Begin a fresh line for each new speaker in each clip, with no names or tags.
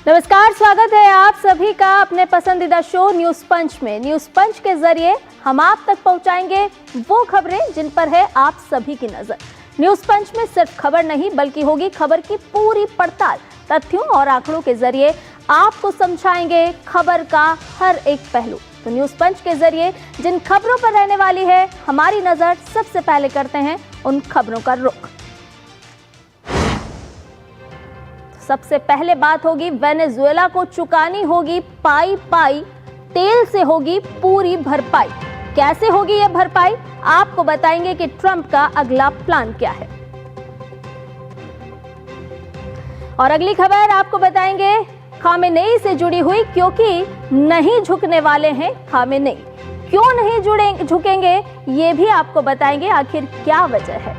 नमस्कार, स्वागत है आप सभी का अपने पसंदीदा शो न्यूज पंच में। न्यूज पंच के जरिए हम आप तक पहुंचाएंगे वो खबरें जिन पर है आप सभी की नजर। न्यूज पंच में सिर्फ खबर नहीं बल्कि होगी खबर की पूरी पड़ताल। तथ्यों और आंकड़ों के जरिए आपको समझाएंगे खबर का हर एक पहलू। तो न्यूज पंच के जरिए जिन खबरों पर रहने वाली है हमारी नजर, सबसे पहले करते हैं उन खबरों का रुख। सबसे पहले बात होगी वेनेजुएला को चुकानी होगी पाई पाई, तेल से होगी पूरी भरपाई। कैसे होगी यह भरपाई, आपको बताएंगे कि ट्रंप का अगला प्लान क्या है। और अगली खबर आपको बताएंगे खामेनेई से जुड़ी हुई, क्योंकि नहीं झुकने वाले हैं खामेनेई। क्यों नहीं झुकेंगे ये भी आपको बताएंगे, आखिर क्या वजह है।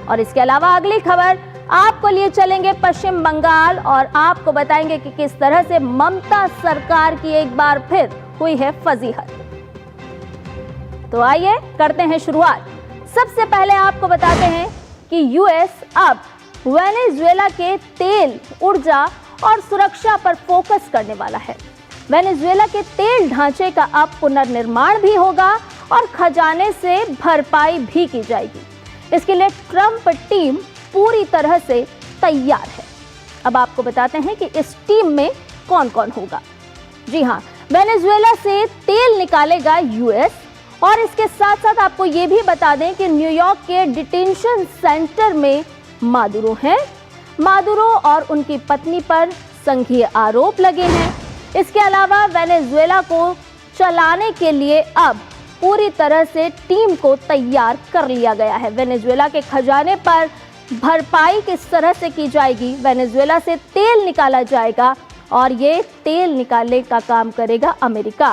और इसके अलावा अगली खबर आपको लिए चलेंगे पश्चिम बंगाल और आपको बताएंगे कि किस तरह से ममता सरकार की एक बार फिर हुई है फजीहत। तो आइए करते हैं शुरुआत। सबसे पहले आपको बताते हैं कि यूएस अब वेनेजुएला के तेल, ऊर्जा और सुरक्षा पर फोकस करने वाला है। वेनेजुएला के तेल ढांचे का अब पुनर्निर्माण भी होगा और खजाने से भरपाई भी की जाएगी। इसके लिए ट्रंप टीम पूरी तरह से तैयार है। अब आपको बताते हैं कि इस टीम में कौन कौन होगा। जी हां, वेनेजुएला से तेल निकालेगा यूएस। और इसके साथ साथ आपको ये भी बता दें कि न्यूयॉर्क के डिटेंशन सेंटर में मादुरो हैं। मादुरो और उनकी पत्नी पर संघीय आरोप लगे हैं। इसके अलावा वेनेजुएला को चलाने के लिए अब पूरी तरह से टीम को तैयार कर लिया गया है। वेनेजुएला के खजाने पर भरपाई किस तरह से की जाएगी, वेनेजुएला से तेल निकाला जाएगा और ये तेल निकालने का काम करेगा अमेरिका।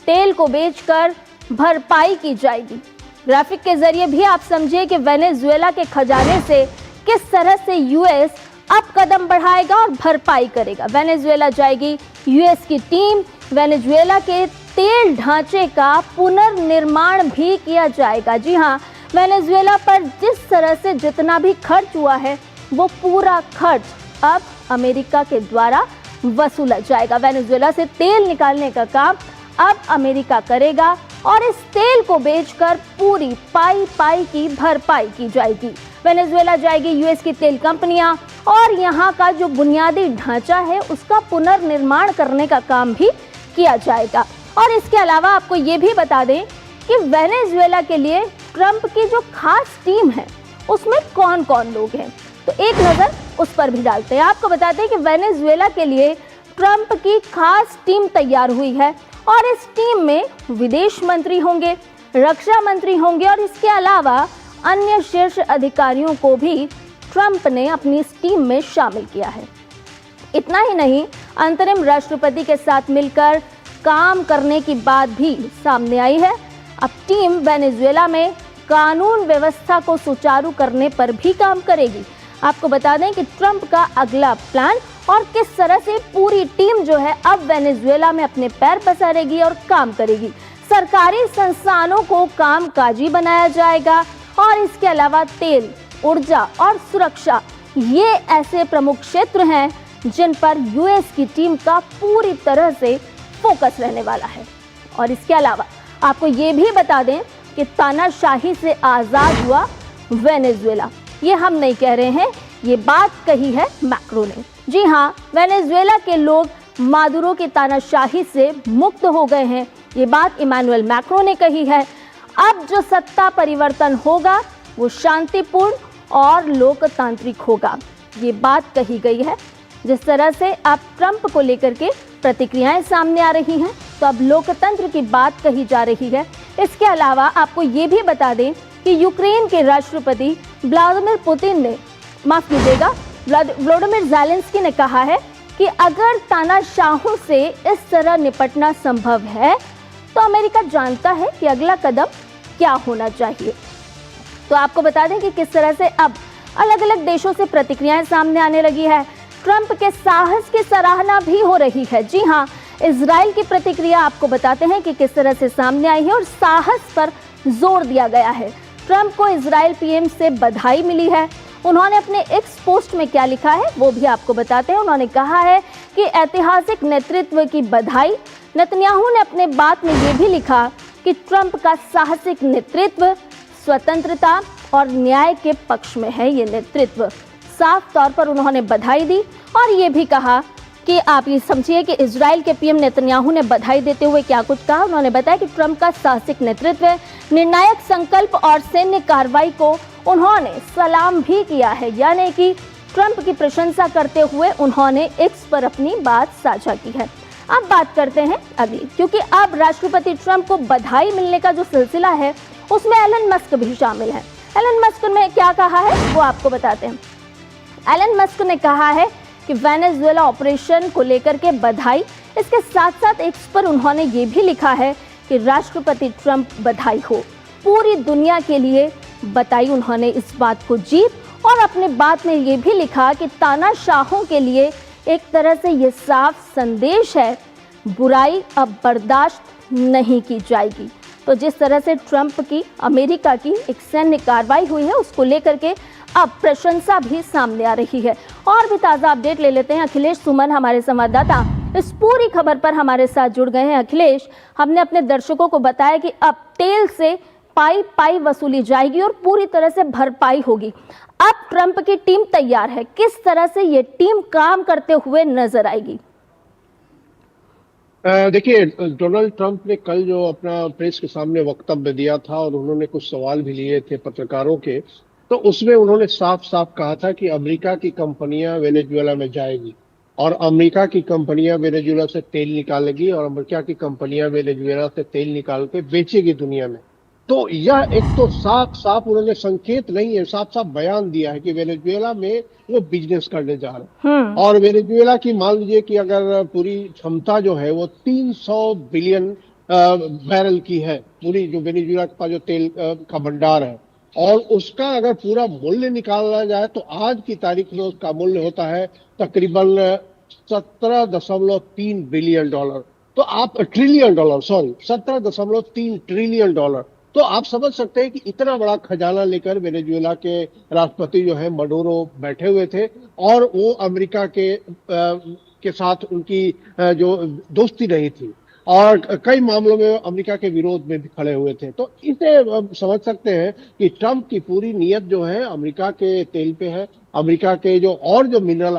तेल को बेचकर भरपाई की जाएगी। ग्राफिक के जरिए भी आप समझिए कि वेनेजुएला के खजाने से किस तरह से यूएस अब कदम बढ़ाएगा और भरपाई करेगा। वेनेजुएला जाएगी यूएस की टीम, वेनेजुएला के तेल ढांचे का पुनर्निर्माण भी किया जाएगा। जी हाँ, वेनेजुएला पर जिस तरह से जितना भी खर्च हुआ है वो पूरा खर्च अब अमेरिका के द्वारा वसूला जाएगा। वेनेजुएला से तेल निकालने का काम अब अमेरिका करेगा और इस तेल को बेचकर पूरी पाई पाई की भरपाई की जाएगी। वेनेजुएला जाएगी यूएस की तेल कंपनियां और यहाँ का जो बुनियादी ढांचा है उसका पुनर्निर्माण करने का काम भी किया जाएगा। और इसके अलावा आपको ये भी बता दें कि वेनेजुएला के लिए ट्रंप की जो खास टीम है उसमें कौन कौन लोग हैं, तो एक नज़र उस पर भी डालते हैं। आपको बताते हैं कि वेनेजुएला के लिए ट्रंप की खास टीम तैयार हुई है और इस टीम में विदेश मंत्री होंगे, रक्षा मंत्री होंगे और इसके अलावा अन्य शीर्ष अधिकारियों को भी ट्रंप ने अपनी इस टीम में शामिल किया है। इतना ही नहीं, अंतरिम राष्ट्रपति के साथ मिलकर काम करने की बात भी सामने आई है। अब टीम वेनेजुएला में कानून व्यवस्था को सुचारू करने पर भी काम करेगी। आपको बता दें कि ट्रंप का अगला प्लान और किस तरह से पूरी टीम जो है अब वेनेजुएला में अपने पैर पसारेगी और काम करेगी। सरकारी संस्थानों को कामकाजी बनाया जाएगा और इसके अलावा तेल, ऊर्जा और सुरक्षा, ये ऐसे प्रमुख क्षेत्र हैं जिन पर यूएस की टीम का पूरी तरह से फोकस रहने वाला है। और इसके अलावा आपको ये भी बता दें कि तानाशाही से आज़ाद हुआ वेनेजुएला। ये हम नहीं कह रहे हैं, ये बात कही है मैक्रो ने। जी हाँ, वेनेजुएला के लोग मादुरो की तानाशाही से मुक्त हो गए हैं, ये बात इमानुएल मैक्रो ने कही है। अब जो सत्ता परिवर्तन होगा वो शांतिपूर्ण और लोकतांत्रिक होगा, ये बात कही गई है। जिस तरह से अब ट्रंप को लेकर के प्रतिक्रियाएं सामने आ रही हैं, तो अब लोकतंत्र की बात कही जा रही है। इसके अलावा आपको ये भी बता दें कि यूक्रेन के राष्ट्रपति व्लादिमीर पुतिन ने, माफ कीजिएगा, वोलोडिमिर ज़ेलेंस्की ने कहा है कि अगर तानाशाहों से इस तरह निपटना संभव है तो अमेरिका जानता है कि अगला कदम क्या होना चाहिए। तो आपको बता दें कि किस तरह से अब अलग अलग देशों से प्रतिक्रियाएं सामने आने लगी है। ट्रंप के साहस की सराहना भी हो रही है। जी हाँ, इजराइल की प्रतिक्रिया आपको बताते हैं कि किस तरह से सामने आई है और साहस पर जोर दिया गया है। ट्रंप को इजराइल पीएम से बधाई मिली है। उन्होंने अपने एक्स पोस्ट में क्या लिखा है वो भी आपको बताते हैं। उन्होंने कहा है की ऐतिहासिक नेतृत्व की बधाई। नेतन्याहू ने अपने बात में ये भी लिखा कि ट्रंप का साहसिक नेतृत्व स्वतंत्रता और न्याय के पक्ष में है। ये नेतृत्व साफ तौर पर उन्होंने बधाई दी और ये भी कहा कि आप ये समझिए कि इजराइल के पीएम नेतन्याहू ने बधाई देते हुए क्या कुछ कहा। उन्होंने बताया कि ट्रंप का साहसिक नेतृत्व, निर्णायक संकल्प और सैन्य कार्रवाई को उन्होंने सलाम भी किया है, यानी कि ट्रंप की प्रशंसा करते हुए उन्होंने एक्स पर अपनी बात साझा की है। अब बात करते हैं अगली, क्योंकि अब राष्ट्रपति ट्रंप को बधाई मिलने का जो सिलसिला है उसमें एलन मस्क भी शामिल है। एलन मस्क ने क्या कहा है वो आपको बताते हैं। एलन मस्क ने कहा है कि वेनेजुएला ऑपरेशन को लेकर के बधाई, इसके साथ साथ एक्स पर उन्होंने ये भी लिखा है कि राष्ट्रपति ट्रंप बधाई हो। पूरी दुनिया के लिए बताई उन्होंने इस बात को जीत और अपने बात में ये भी लिखा कि तानाशाहों के लिए एक तरह से ये साफ संदेश है, बुराई अब बर्दाश्त नहीं की जाएगी। तो जिस तरह से ट्रंप की अमेरिका की एक सैन्य कार्रवाई हुई है उसको लेकर के अब प्रशंसा भी सामने आ रही है। और भी ताज़ा अपडेट ले लेते हैं। अखिलेश सुमन हमारे संवाददाता इस पूरी खबर पर हमारे साथ जुड़ गए हैं। अखिलेश, हमने अपने दर्शकों को बताया कि अब तेल से पाई पाई वसूली जाएगी और पूरी तरह से भरपाई होगी। अब ट्रंप की टीम तैयार है, किस तरह से ये टीम काम करते हुए नजर आएगी?
देखिए, डोनाल्ड ट्रंप ने कल जो अपना प्रेस के सामने वक्तव्य दिया था और उन्होंने कुछ सवाल भी लिए थे पत्रकारों के, तो उसमें उन्होंने साफ साफ कहा था कि अमेरिका की कंपनियां वेनेजुएला में जाएगी और अमेरिका की कंपनियां वेनेजुएला से तेल निकालेगी और अमेरिका की कंपनियां वेनेजुएला से तेल निकाल के बेचेगी दुनिया में। तो यह एक तो साफ साफ उन्होंने संकेत नहीं है, साफ साफ बयान दिया है कि वेनेजुएला में वो बिजनेस करने जा रहे हैं। और वेनेजुएला की मान लीजिए कि अगर पूरी क्षमता जो है वो 300 बिलियन बैरल की है, पूरी जो वेनेजुएला के पास जो तेल का भंडार है, और उसका अगर पूरा मूल्य निकाला जाए तो आज की तारीख में उसका मूल्य होता है तकरीबन 17.3 बिलियन डॉलर। तो आप trillion dollar, sorry 17.3 trillion dollar. तो आप समझ सकते हैं कि इतना बड़ा खजाना लेकर वेनेजुएला के राष्ट्रपति जो है मडूरो बैठे हुए थे और वो अमेरिका के साथ उनकी जो दोस्ती रही थी और कई मामलों में अमेरिका के विरोध में भी खड़े हुए थे। तो इसे समझ सकते हैं कि ट्रंप की पूरी नीयत जो है अमेरिका के तेल पे है, अमेरिका के जो और जो मिनरल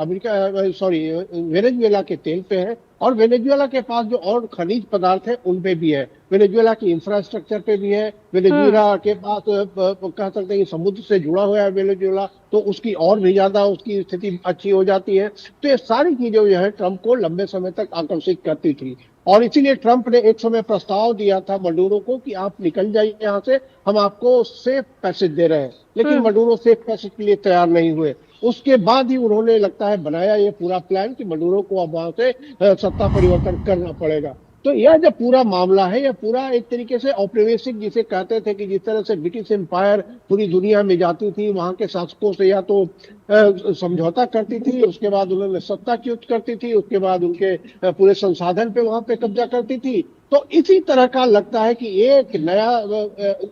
वेनेजुएला के तेल पे है और वेनेजुएला के पास जो और खनिज पदार्थ है उन पे भी है, वेनेजुएला की इंफ्रास्ट्रक्चर पे भी है, वेनेजुएला के पास कह सकते हैं कि समुद्र से जुड़ा हुआ है वेनेजुएला, तो उसकी और भी ज्यादा उसकी स्थिति अच्छी हो जाती है। तो ये सारी चीजें जो है ट्रंप को लंबे समय तक आकर्षित करती थी और इसीलिए ट्रंप ने एक समय प्रस्ताव दिया था मडूरो को कि आप निकल जाइए यहाँ से, हम आपको सेफ पैसेज दे रहे हैं। लेकिन मडूरो सेफ पैसेज के लिए तैयार नहीं हुए। उसके बाद ही उन्होंने लगता है बनाया ये पूरा प्लान कि मडूरो को अब वहां से सत्ता परिवर्तन करना पड़ेगा। तो यह जो पूरा मामला है, यह पूरा एक तरीके से औपनिवेशिक जिसे कहते थे कि जिस तरह से ब्रिटिश एम्पायर पूरी दुनिया में जाती थी, वहां के शासकों से या तो समझौता करती थी, उसके बाद उन्होंने सत्ता च्युत करती थी, उसके बाद उनके पूरे संसाधन पे वहां पे कब्जा करती थी। तो इसी तरह का लगता है कि एक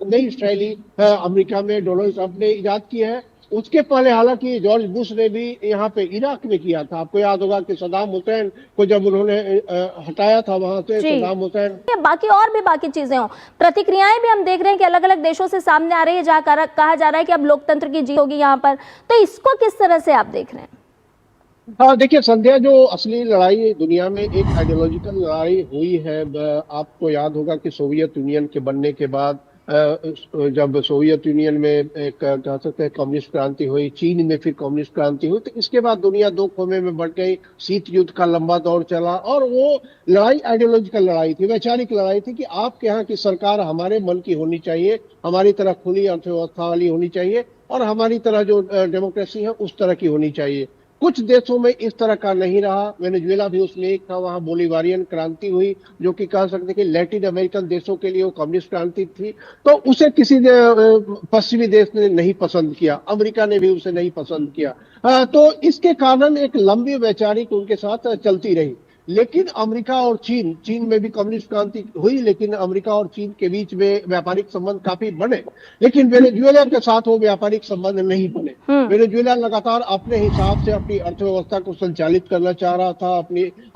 नई शैली अमेरिका में डोनाल्ड ट्रंप ने इजाद की है। उसके पहले हालांकि जॉर्ज बुश ने भी यहाँ पे इराक में किया था। आपको याद होगा कि सद्दाम हुसैन को जब उन्होंने हटाया था वहां से, सद्दाम हुसैन
बाकी चीजें हो, प्रतिक्रियाएं भी हम देख रहे हैं कि अलग अलग देशों से सामने आ रही है, जहाँ कहा जा रहा है कि अब लोकतंत्र की जीत होगी यहाँ पर। तो इसको किस तरह से आप देख रहे हैं?
हाँ देखिए संध्या, जो असली लड़ाई दुनिया में एक आइडियोलॉजिकल लड़ाई हुई है। आपको याद होगा कि सोवियत यूनियन के बनने के बाद जब सोवियत यूनियन में एक कह सकते हैं कम्युनिस्ट क्रांति हुई, चीन में फिर कम्युनिस्ट क्रांति हुई, तो इसके बाद दुनिया दो खोमे में बढ़ गई, शीत युद्ध का लंबा दौर चला और वो लड़ाई आइडियोलॉजिकल लड़ाई थी, वैचारिक लड़ाई थी कि आपके यहाँ की सरकार हमारे मन की होनी चाहिए, हमारी तरह खुली अर्थव्यवस्था वाली होनी चाहिए और हमारी तरह जो डेमोक्रेसी है उस तरह की होनी चाहिए। कुछ देशों में इस तरह का नहीं रहा, वेनेजुएला भी उसमें एक था, वहां बोलिवारियन क्रांति हुई जो कि कह सकते कि लैटिन अमेरिकन देशों के लिए वो कम्युनिस्ट क्रांति थी। तो उसे किसी पश्चिमी देश ने नहीं पसंद किया, अमेरिका ने भी उसे नहीं पसंद किया। तो इसके कारण एक लंबी वैचारिक उनके साथ चलती रही। लेकिन अमेरिका और चीन, चीन में भी कम्युनिस्ट क्रांति हुई, लेकिन अमेरिका और चीन के बीच में व्यापारिक संबंध काफी बने, लेकिन वेनेजुएला के साथ वो व्यापारिक संबंध नहीं बने। वेनेजुएला लगातार अपने हिसाब से अपनी अर्थव्यवस्था को संचालित करना चाह रहा था,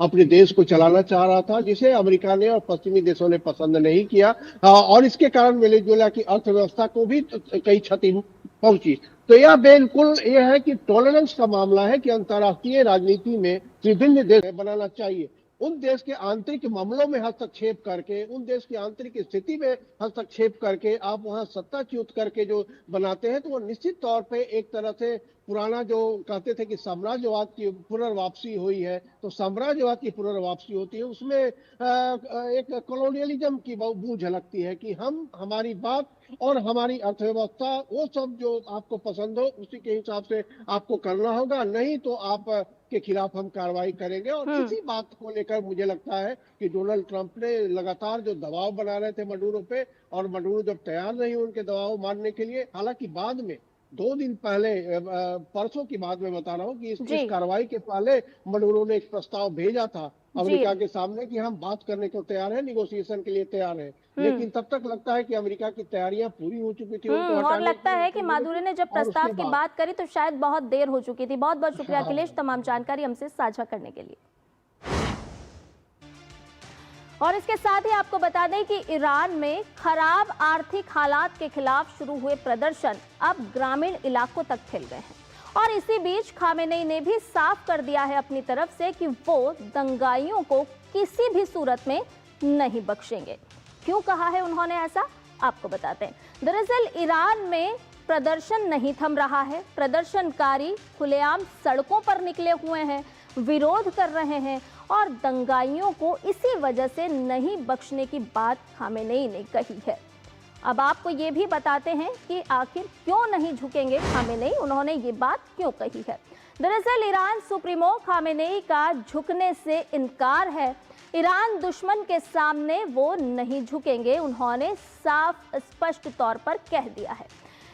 अपने देश को चलाना चाह रहा था, जिसे अमेरिका ने और पश्चिमी देशों ने पसंद नहीं किया, और इसके कारण वेनेजुएला की अर्थव्यवस्था को भी कई क्षति पहुंची। तो यह बिल्कुल यह है कि टॉलरेंस का मामला है कि अंतर्राष्ट्रीय राजनीति में विभिन्न देश बनाना चाहिए। उन देश के आंतरिक मामलों में हस्तक्षेप करके, उन देश की आंतरिक स्थिति में हस्तक्षेप करके आप वहां सत्ताच्युत करके जो बनाते हैं, तो वो निश्चित तौर पे एक तरह से पुराना जो कहते थे कि साम्राज्यवाद की पुनर्वापसी हुई है, तो साम्राज्यवाद की पुनर्वापसी होती है, उसमें एक कॉलोनियलिज्म की बूझ झलकती है कि हमारी बात और हमारी अर्थव्यवस्था वो सब जो आपको पसंद हो उसी के हिसाब से आपको करना होगा, नहीं तो आप के खिलाफ हम कार्रवाई करेंगे। और इसी बात को लेकर मुझे लगता है कि डोनाल्ड ट्रंप ने लगातार जो दबाव बना रहे थे मडूरो पे, और मडूरो जब तैयार नहीं उनके दबाव मानने के लिए, हालांकि बाद में 2 दिन पहले, परसों की बात मैं बता रहा हूँ कि इस कार्रवाई के पहले मडूरो ने एक प्रस्ताव भेजा था अमेरिका के सामने कि हम बात करने को तैयार है, निगोशिएशन के लिए तैयार है, लेकिन तब तक लगता है कि अमेरिका की तैयारियां पूरी हो चुकी थी उनको
और लगता है कि मादुरो ने जब प्रस्ताव की बात करी तो शायद बहुत देर हो चुकी थी। बहुत बहुत शुक्रिया अखिलेश तमाम जानकारी हमसे साझा करने के लिए। और इसके साथ ही आपको बता दें कि ईरान में खराब आर्थिक हालात के खिलाफ शुरू हुए प्रदर्शन अब ग्रामीण इलाकों तक फैल गए हैं, और इसी बीच खामेनेई ने भी साफ कर दिया है अपनी तरफ से कि वो दंगाइयों को किसी भी सूरत में नहीं बख्शेंगे। क्यों कहा है उन्होंने ऐसा, आपको बताते हैं। दरअसल ईरान में प्रदर्शन नहीं थम रहा है, प्रदर्शनकारी खुलेआम सड़कों पर निकले हुए हैं, विरोध कर रहे हैं, और दंगाइयों को इसी वजह से नहीं बख्शने की बात खामेनेई ने कही है। अब आपको ये भी बताते हैं कि आखिर क्यों नहीं झुकेंगे खामेनेई, उन्होंने ये बात क्यों कही है। दरअसल ईरान सुप्रीमो खामेनेई का झुकने से इनकार है। ईरान दुश्मन के सामने वो नहीं झुकेंगे, उन्होंने साफ स्पष्ट तौर पर कह दिया है।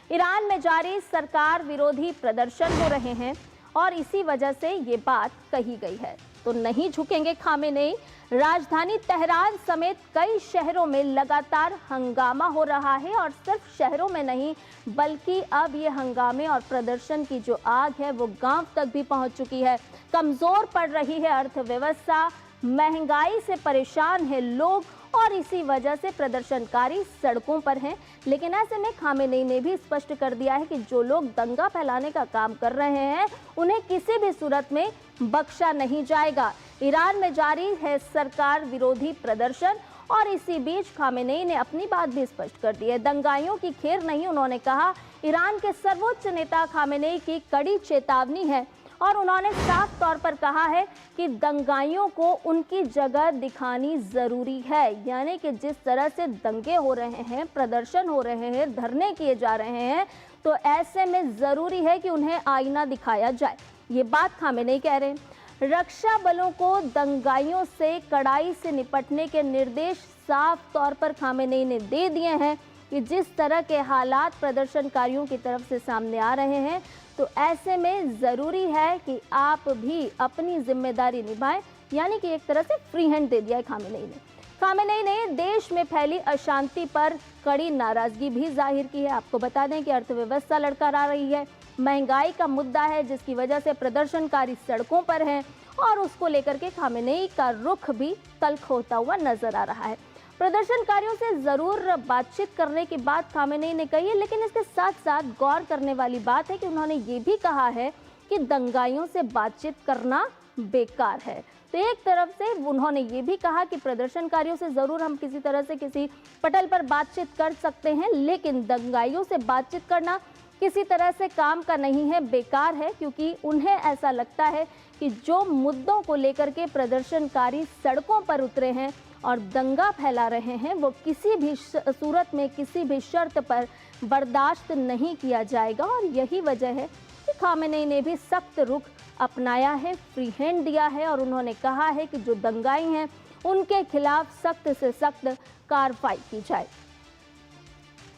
ईरान में जारी सरकार विरोधी प्रदर्शन हो रहे हैं और इसी वजह से ये बात कही गई है। तो नहीं झुकेंगे खामेनेई। राजधानी तेहरान समेत कई शहरों में लगातार हंगामा हो रहा है, और सिर्फ शहरों में नहीं बल्कि अब ये हंगामे और प्रदर्शन की जो आग है वो गांव तक भी पहुंच चुकी है। कमजोर पड़ रही है अर्थव्यवस्था, महंगाई से परेशान है लोग, और इसी वजह से प्रदर्शनकारी सड़कों पर हैं। लेकिन ऐसे में खामेनेई ने भी स्पष्ट कर दिया है कि जो लोग दंगा फैलाने का काम कर रहे हैं उन्हें किसी भी सूरत में बख्शा नहीं जाएगा। ईरान में जारी है सरकार विरोधी प्रदर्शन, और इसी बीच खामेनेई ने अपनी बात भी स्पष्ट कर दी है। दंगाइयों की खैर नहीं, उन्होंने कहा। ईरान के सर्वोच्च नेता खामेनेई की कड़ी चेतावनी है, और उन्होंने साफ तौर पर कहा है कि दंगाइयों को उनकी जगह दिखानी जरूरी है। यानी कि जिस तरह से दंगे हो रहे हैं, प्रदर्शन हो रहे हैं, धरने किए जा रहे हैं, तो ऐसे में जरूरी है कि उन्हें आईना दिखाया जाए। ये बात खामेनेई कह रहे हैं। रक्षा बलों को दंगाइयों से कड़ाई से निपटने के निर्देश साफ तौर पर खामेनेई ने दे दिए हैं कि जिस तरह के हालात प्रदर्शनकारियों की तरफ से सामने आ रहे हैं, तो ऐसे में ज़रूरी है कि आप भी अपनी जिम्मेदारी निभाएं। यानी कि एक तरह से फ्री हैंड दे दिया है खामेनेई ने। खामेनेई ने देश में फैली अशांति पर कड़ी नाराजगी भी जाहिर की है। आपको बता दें कि अर्थव्यवस्था लड़खड़ा रही है, महंगाई का मुद्दा है जिसकी वजह से प्रदर्शनकारी सड़कों पर हैं, और उसको लेकर के खामेनेई का रुख भी तल्ख होता हुआ नजर आ रहा है। प्रदर्शनकारियों से जरूर बातचीत करने की बात खामेनेई ने कही है, लेकिन इसके साथ साथ गौर करने वाली बात है कि उन्होंने ये भी कहा है कि दंगाइयों से बातचीत करना बेकार है। तो एक तरफ से उन्होंने ये भी कहा कि प्रदर्शनकारियों से जरूर हम किसी तरह से किसी पटल पर बातचीत कर सकते हैं, लेकिन दंगाइयों से बातचीत करना किसी तरह से काम का नहीं है, बेकार है, क्योंकि उन्हें ऐसा लगता है कि जो मुद्दों को लेकर के प्रदर्शनकारी सड़कों पर उतरे हैं और दंगा फैला रहे हैं, वो किसी भी सूरत में किसी भी शर्त पर बर्दाश्त नहीं किया जाएगा। और यही वजह है कि खामेनेई ने भी सख्त रुख अपनाया है, फ्री हैंड दिया है, और उन्होंने कहा है कि जो दंगाई हैं उनके खिलाफ सख्त से सख्त कार्रवाई की जाए।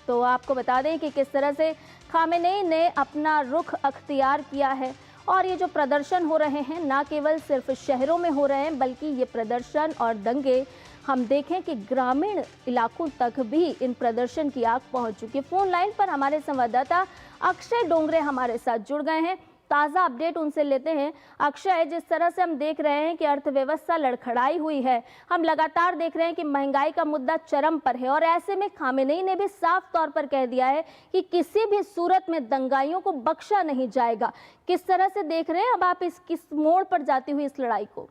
तो आपको बता दें कि किस तरह से खामेनेई ने अपना रुख अख्तियार किया है, और ये जो प्रदर्शन हो रहे हैं ना केवल सिर्फ शहरों में हो रहे हैं, बल्कि ये प्रदर्शन और दंगे हम देखें कि ग्रामीण इलाकों तक भी इन प्रदर्शन की आग पहुंच चुकी है। फोन लाइन पर हमारे संवाददाता अक्षय डोंगरे हमारे साथ जुड़ गए हैं, ताज़ा अपडेट उनसे लेते हैं। अक्षय, जिस तरह से हम देख रहे हैं कि अर्थव्यवस्था लड़खड़ाई हुई है, हम लगातार देख रहे हैं कि महंगाई का मुद्दा चरम पर है और ऐसे में खामेनेई ने भी साफ तौर पर कह दिया है कि किसी भी सूरत में दंगाइयों को बख्शा नहीं जाएगा। किस तरह से देख रहे हैं अब आप किस मोड़ पर जाती हुई इस लड़ाई को?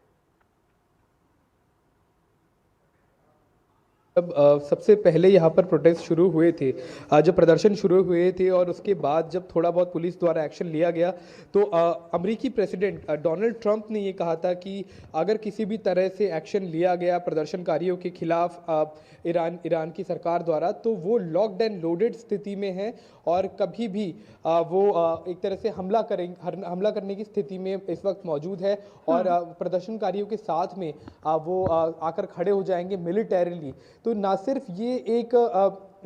जब सबसे पहले यहाँ पर प्रोटेस्ट शुरू हुए थे, जब प्रदर्शन शुरू हुए थे और उसके बाद जब थोड़ा बहुत पुलिस द्वारा एक्शन लिया गया, तो अमेरिकी प्रेसिडेंट डोनाल्ड ट्रंप ने ये कहा था कि अगर किसी भी तरह से एक्शन लिया गया प्रदर्शनकारियों के खिलाफ ईरान की सरकार द्वारा, तो वो लॉक्ड एंड लोडेड स्थिति में है और कभी भी वो एक तरह से हमला करने की स्थिति में इस वक्त मौजूद है और प्रदर्शनकारियों के साथ में वो आकर खड़े हो जाएंगे मिलिटरीली। तो ना सिर्फ ये एक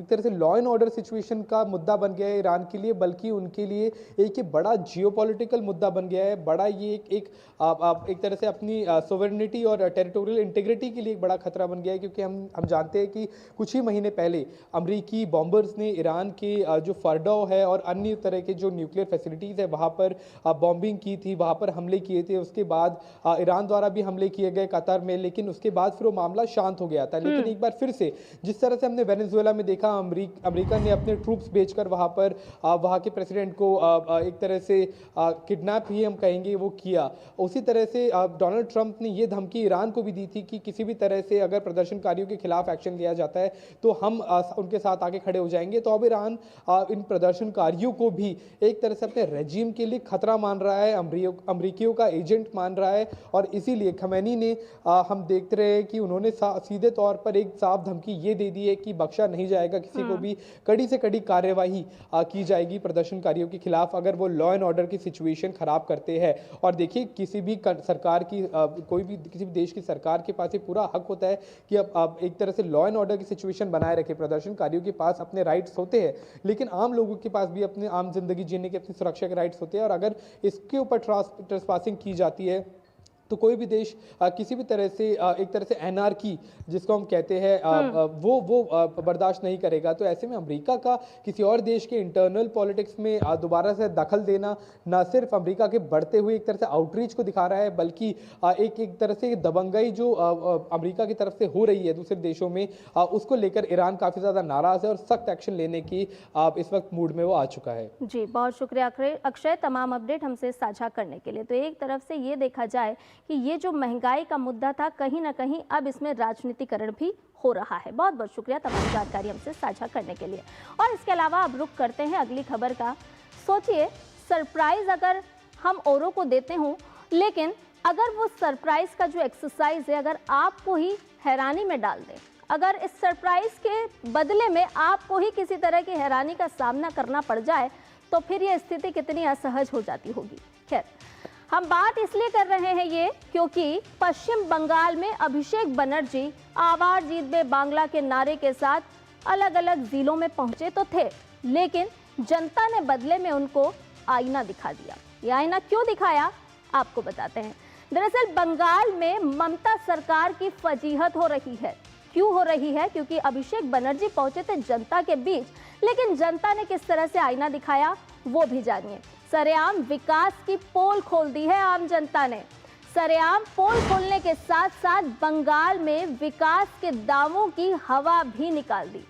तरह से लॉ एंड ऑर्डर सिचुएशन का मुद्दा बन गया है ईरान के लिए, बल्कि उनके लिए एक बड़ा जियोपॉलिटिकल मुद्दा बन गया है। बड़ा ये एक तरह से अपनी सोवरेनिटी और टेरिटोरियल इंटीग्रिटी के लिए एक बड़ा खतरा बन गया है, क्योंकि हम जानते हैं कि कुछ ही महीने पहले अमेरिकी बॉम्बर्स ने ईरान के जो फर्डो है और अन्य तरह के जो न्यूक्लियर फैसिलिटीज़ है वहाँ पर बॉम्बिंग की थी, वहाँ पर हमले किए थे। उसके बाद ईरान द्वारा भी हमले किए गए कतर में, लेकिन उसके बाद फिर वो मामला शांत हो गया था। लेकिन एक बार फिर से जिस तरह से हमने वेनेजुएला में देखा, अमेरिका ने अपने ट्रूप्स भेजकर वहां पर वहां के प्रेसिडेंट को एक तरह से किडनैप ही हम कहेंगे वो किया। उसी तरह से डोनाल्ड ट्रंप ने ये धमकी ईरान को भी दी थी कि किसी भी तरह से अगर प्रदर्शनकारियों के खिलाफ एक्शन लिया जाता है तो हम उनके साथ आके खड़े हो जाएंगे। तो अब ईरान इन प्रदर्शनकारियों को भी एक तरह से अपने रेजिम के लिए खतरा मान रहा है, अमरीकियों का एजेंट मान रहा है और इसीलिए खमैनी ने हम देखते रहे कि उन्होंने सीधे तौर पर एक साफ धमकी ये दे दी है कि बख्शा नहीं जाएगा, किसी को भी कड़ी से कड़ी कार्यवाही की जाएगी प्रदर्शनकारियों के खिलाफ अगर वो लॉ एंड ऑर्डर की सिचुएशन खराब करते हैं। और देखिए, किसी भी सरकार की किसी भी देश की सरकार के पास ये पूरा हक होता है कि अब एक तरह से लॉ एंड ऑर्डर की सिचुएशन बनाए रखे। प्रदर्शनकारियों के पास अपने राइट्स होते हैं, लेकिन आम लोगों के पास भी अपने आम जिंदगी जीने के अपनी सुरक्षा के राइट्स होते हैं। और अगर इसके ऊपर ट्रेसपासिंग की जाती है तो कोई भी देश किसी भी तरह से एक तरह से एनार्की जिसको हम कहते हैं वो बर्दाश्त नहीं करेगा। तो ऐसे में अमेरिका का किसी और देश के इंटरनल पॉलिटिक्स में दोबारा से दखल देना ना सिर्फ अमेरिका के बढ़ते हुए एक तरह से आउटरीच को दिखा रहा है, बल्कि एक तरह से दबंगई जो अमेरिका की तरफ से हो रही है दूसरे देशों में, उसको लेकर ईरान काफ़ी ज़्यादा नाराज़ है और सख्त एक्शन लेने की इस वक्त मूड में वो आ चुका है।
जी, बहुत शुक्रिया अक्षय, तमाम अपडेट हमसे साझा करने के लिए। तो एक तरफ से ये देखा जाए कि ये जो महंगाई का मुद्दा था, कहीं ना कहीं अब इसमें राजनीतिकरण भी हो रहा है। बहुत बहुत शुक्रिया तमाम जानकारी हमसे साझा करने के लिए। और इसके अलावा अब रुख करते हैं अगली खबर का। सोचिए, सरप्राइज अगर हम औरों को देते हों, लेकिन अगर वो सरप्राइज का जो एक्सरसाइज है अगर आपको ही हैरानी में डाल दे, अगर इस सरप्राइज के बदले में आपको ही किसी तरह की हैरानी का सामना करना पड़ जाए, तो फिर ये स्थिति कितनी असहज हो जाती होगी। खैर, हम बात इसलिए कर रहे हैं ये क्योंकि पश्चिम बंगाल में अभिषेक बनर्जी आवाज जीत बे बांग्ला के नारे के साथ अलग अलग जिलों में पहुंचे तो थे, लेकिन जनता ने बदले में उनको आईना दिखा दिया। ये आईना क्यों दिखाया, आपको बताते हैं। दरअसल बंगाल में ममता सरकार की फजीहत हो रही है। क्यों हो रही है? क्योंकि अभिषेक बनर्जी पहुंचे थे जनता के बीच, लेकिन जनता ने किस तरह से आईना दिखाया वो भी जानिए। सरेआम विकास की पोल खोल दी है आम जनता ने। सरेआम पोल खोलने के साथ साथ बंगाल में विकास के दावों की हवा भी निकाल दी।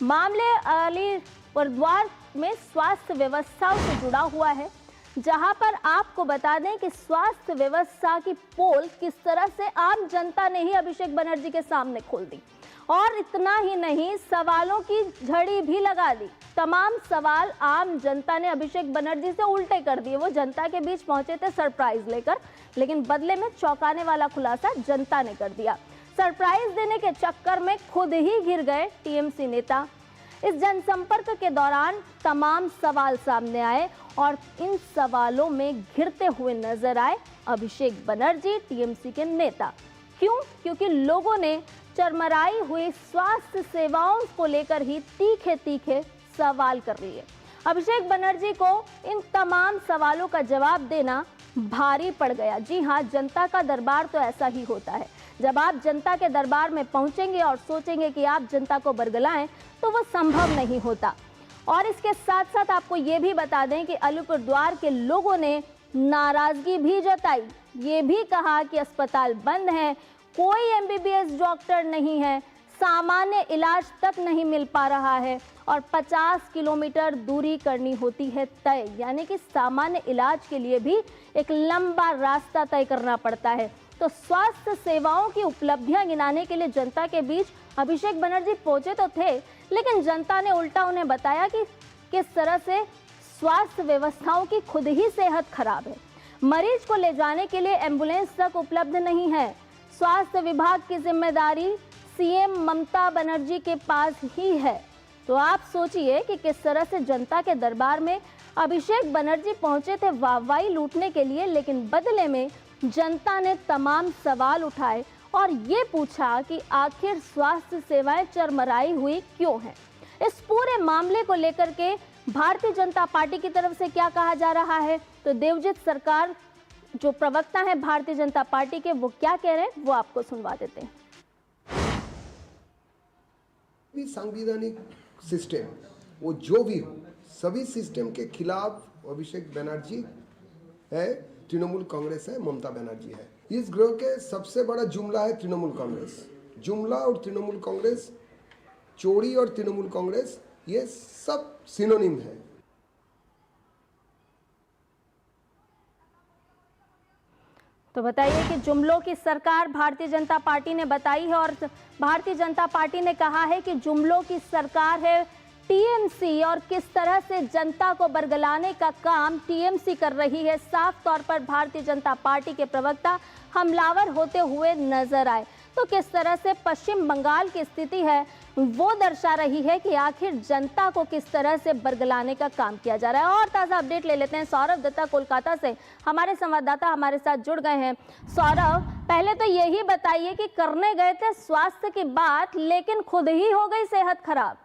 मामले अलीपुरद्वार में स्वास्थ्य व्यवस्था से जुड़ा हुआ है, जहां पर आपको बता दें कि स्वास्थ्य व्यवस्था की पोल किस तरह से आम जनता ने ही अभिषेक बनर्जी के सामने खोल दी। और इतना ही नहीं, सवालों की झड़ी भी लगा दी। तमाम सवाल आम जनता ने अभिषेक बनर्जी से उल्टे कर दिए। वो जनता के बीच पहुंचे थे सरप्राइज लेकर, लेकिन बदले में चौंकाने वाला खुलासा जनता ने कर दिया। सरप्राइज देने के चक्कर में खुद ही घिर गए टीएमसी नेता। इस जनसंपर्क के दौरान तमाम सवाल सामने आए और इन सवालों में घिरते हुए नजर आए अभिषेक बनर्जी, टीएमसी के नेता। क्यों? क्योंकि लोगों ने चरमराई हुई स्वास्थ्य सेवाओं को लेकर ही तीखे तीखे सवाल कर लिए। अभिषेक बनर्जी को इन तमाम सवालों का जवाब देना भारी पड़ गया। जी हाँ, जनता का दरबार तो ऐसा ही होता है। जब आप जनता के दरबार में पहुंचेंगे और सोचेंगे कि आप जनता को बरगलाएं, तो वो संभव नहीं होता। और इसके साथ साथ आपको ये भी बता दें कि अलीपुरद्वार के लोगों ने नाराजगी भी जताई, ये भी कहा कि अस्पताल बंद है, कोई एमबीबीएस डॉक्टर नहीं है, सामान्य इलाज तक नहीं मिल पा रहा है और 50 किलोमीटर दूरी करनी होती है तय, यानी कि सामान्य इलाज के लिए भी एक लंबा रास्ता तय करना पड़ता है। तो स्वास्थ्य सेवाओं की उपलब्धियां गिनाने के लिए जनता के बीच अभिषेक बनर्जी पहुंचे तो थे, लेकिन जनता ने उल्टा उन्हें बताया कि किस तरह से स्वास्थ्य व्यवस्थाओं की खुद ही सेहत खराब है। मरीज को ले जाने के लिए एम्बुलेंस तक उपलब्ध नहीं है। स्वास्थ्य विभाग की जिम्मेदारी सीएम ममता बनर्जी के पास ही है। तो आप सोचिए कि किस तरह से जनता के दरबार में अभिषेक बनर्जी पहुंचे थे वाहवाही लूटने के लिए, लेकिन बदले में जनता ने तमाम सवाल उठाए और ये पूछा कि आखिर स्वास्थ्य सेवाएं चरमराई हुई क्यों हैं। इस पूरे मामले को लेकर के भारतीय जनता पार्टी की तरफ से क्या कहा जा रहा है, तो देवजीत सरकार जो प्रवक्ता है भारतीय जनता पार्टी के, वो क्या कह रहे हैं वो आपको सुनवा देते हैं।
संवैधानिक सिस्टम वो जो भी हो, सभी सिस्टम के खिलाफ अभिषेक बनर्जी है, तृणमूल कांग्रेस है, ममता बनर्जी है। इस ग्रोह के सबसे बड़ा जुमला है तृणमूल कांग्रेस। जुमला और तृणमूल कांग्रेस, चोरी और तृणमूल कांग्रेस, ये सब सिनोनिम है।
तो बताइए कि जुमलों की सरकार भारतीय जनता पार्टी ने बताई है और भारतीय जनता पार्टी ने कहा है कि जुमलों की सरकार है टीएमसी और किस तरह से जनता को बरगलाने का काम टीएमसी कर रही है। साफ तौर पर भारतीय जनता पार्टी के प्रवक्ता हमलावर होते हुए नजर आए। तो किस तरह से पश्चिम बंगाल की स्थिति है वो दर्शा रही है कि आखिर जनता को किस तरह से बरगलाने का काम किया जा रहा है। और ताज़ा अपडेट ले लेते हैं, सौरभ दत्ता कोलकाता से हमारे संवाददाता हमारे साथ जुड़ गए हैं। सौरभ, पहले तो यही बताइए कि करने गए थे स्वास्थ्य की बात, लेकिन खुद ही हो गई सेहत खराब।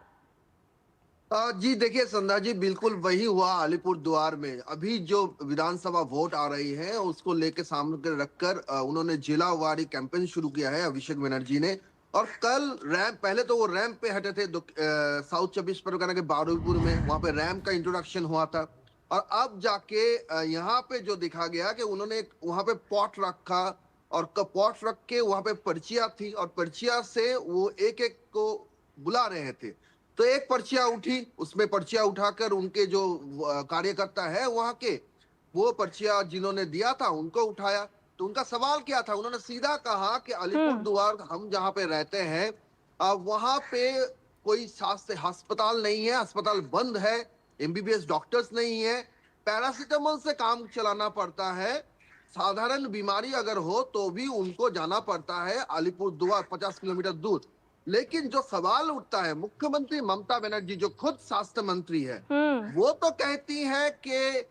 जी देखिए संध्या जी, बिल्कुल वही हुआ अलीपुरद्वार में। अभी जो विधानसभा वोट आ रही है उसको लेके सामने रखकर उन्होंने जिलावारी कैंपेन शुरू किया है अभिषेक बनर्जी ने। और कल रैंप, पहले तो वो रैंप पे हटे थे साउथ 24 परगना के बारुईपुर में, वहां पे रैंप का इंट्रोडक्शन हुआ था। और अब जाके यहाँ पे जो दिखा गया कि उन्होंने वहां पे पॉट रखा और पॉट रख के वहां पे पर्चियां थी और पर्चियां से वो एक एक को बुला रहे थे। तो एक पर्चियां उठी, उसमें पर्चियां उठाकर उनके जो कार्यकर्ता है वहां के, वो पर्चियां जिन्होंने दिया था उनको उठाया। तो उनका सवाल क्या था, उन्होंने सीधा कहा कि अलीपुरद्वार हम जहां पे रहते हैं वहां पे कोई स्वास्थ्य अस्पताल नहीं है, अस्पताल बंद है, एमबीबीएस डॉक्टर्स नहीं है, पैरासीटामोल से काम चलाना पड़ता है, साधारण बीमारी अगर हो तो भी उनको जाना पड़ता है अलीपुरद्वार 50 किलोमीटर दूर। लेकिन जो सवाल उठता है, मुख्यमंत्री ममता बनर्जी जो खुद स्वास्थ्य मंत्री है, वो तो कहती है कि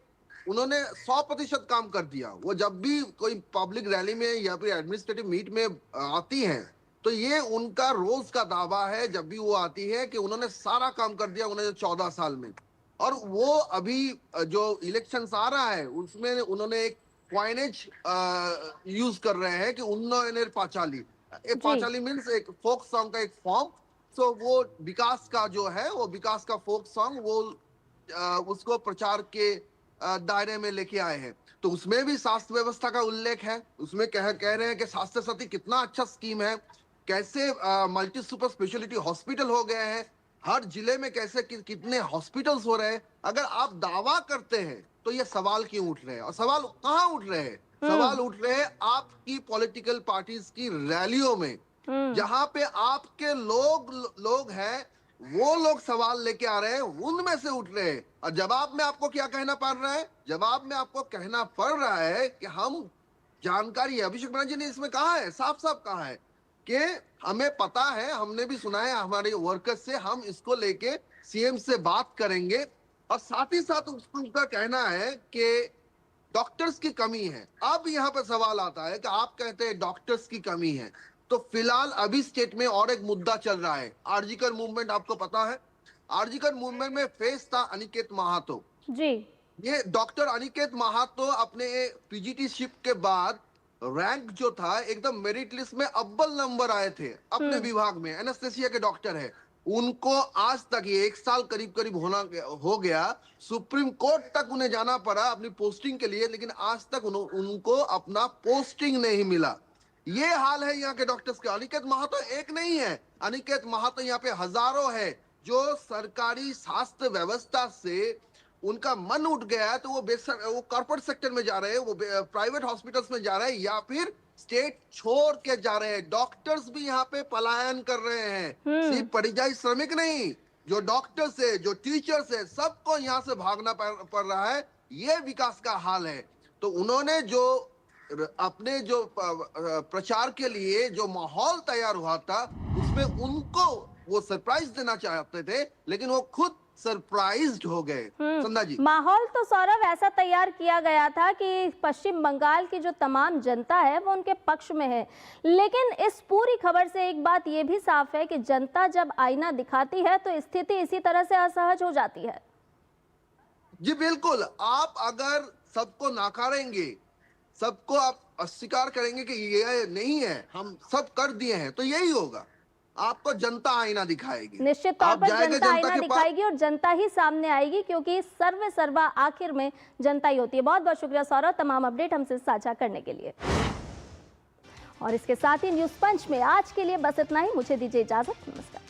उन्होंने 100% काम कर दिया। वो जब भी कोई पब्लिक रैली में या फिर एडमिनिस्ट्रेटिव मीट में आती हैं तो ये उनका रोज का दावा है जब भी वो आती है कि उन्होंने सारा काम कर दिया उन्होंने 14 साल में। और वो अभी जो इलेक्शन आ रहा है उसमें उन्होंने एक क्वाइनेज यूज कर रहे हैं कि उन्नो पाचाली, पांचाली मीन्स एक फोक सॉन्ग का एक फॉर्म। सो वो विकास का जो है, वो विकास का फोक सॉन्ग, वो उसको प्रचार के दायरे में लेके आए हैं। तो उसमें भी स्वास्थ्य व्यवस्था का उल्लेख है। उसमें कह रहे हैं कि स्वास्थ्य साथी कितना अच्छा स्कीम है, कैसे मल्टी सुपर स्पेशलिटी हॉस्पिटल हो गए हैं, हर जिले में कैसे कितने हॉस्पिटल्स हो रहे हैं। अगर आप दावा करते हैं तो ये सवाल क्यों उठ रहे हैं? और सवाल कहाँ उठ रहे हैं? सवाल उठ रहे हैं आपकी पॉलिटिकल पार्टीज की रैलियों में, जहां पे आपके लोग हैं, वो लोग सवाल लेके आ रहे हैं, उनमें से उठ रहे हैं। और जवाब में आपको क्या कहना पड़ रहा है? जवाब में आपको कहना पड़ रहा है कि हम जानकारी, अभिषेक बनर्जी ने इसमें कहा है, साफ साफ कहा है कि हमें पता है, हमने भी सुना है हमारे वर्कर्स से, हम इसको लेके सीएम से बात करेंगे। और साथ ही साथ उनका कहना है कि डॉक्टर्स की कमी है। अब यहाँ पे सवाल आता है कि आप कहते हैं डॉक्टर्स की कमी है, तो फिलहाल अभी स्टेट में और एक मुद्दा चल रहा है, आरजीकर मूवमेंट, आपको पता है। आरजीकर मूवमेंट में फेस था अनिकेत महातो।
जी।
ये डॉक्टर अनिकेत महातो अपने पीजीटी-शिप के बाद रैंक जो था एकदम मेरिट लिस्ट में अव्वल नंबर आए थे अपने विभाग में, एनेस्थेसिया के डॉक्टर है। उनको आज तक ये 1 साल करीब करीब हो गया, सुप्रीम कोर्ट तक उन्हें जाना पड़ा अपनी पोस्टिंग के लिए, लेकिन आज तक उनको अपना पोस्टिंग नहीं मिला। ये हाल है यहाँ के डॉक्टर्स का। अनिकेत महातो एक नहीं है, अनिकेत महातो यहाँ पे हजारों है जो सरकारी स्वास्थ्य व्यवस्था से उनका मन उठ गया है, तो वो कॉर्पोरेट सेक्टर में जा रहे हैं, वो प्राइवेट हॉस्पिटल्स में जा रहे हैं, या फिर स्टेट छोड़ के जा रहे हैं। डॉक्टर्स भी यहाँ पे पलायन कर रहे हैं, सिर्फ परिजाई श्रमिक नहीं, जो डॉक्टर्स है, जो टीचर्स है, सबको यहाँ से भागना पड़ रहा है। ये विकास का हाल है। तो उन्होंने जो अपने जो प्रचार के लिए जो माहौल तैयार हुआ था, उसमें उनको वो सरप्राइज देना चाहते थे, लेकिन वो खुद सरप्राइज्ड हो गए। संध्या जी,
माहौल तो सौरभ ऐसा तैयार किया गया था कि पश्चिम बंगाल की जो तमाम जनता है वो उनके पक्ष में है, लेकिन इस पूरी खबर से एक बात ये भी साफ है कि जनता जब आईना दिखाती है तो स्थिति इसी तरह से असहज हो जाती है।
जी बिल्कुल। आप अगर सबको नाकारेंगे, सबको आप अस्वीकार करेंगे कि ये नहीं है, हम सब कर दिए हैं, तो यही होगा। आपको जनता आईना दिखाएगी,
निश्चित तौर पर जनता आईना दिखाएगी और जनता ही सामने आएगी, क्योंकि सर्वे सर्वा आखिर में जनता ही होती है। बहुत बहुत शुक्रिया सौरभ, तमाम अपडेट हमसे साझा करने के लिए। और इसके साथ ही न्यूज़ पंच में आज के लिए बस इतना ही। मुझे दीजिए इजाजत, नमस्कार।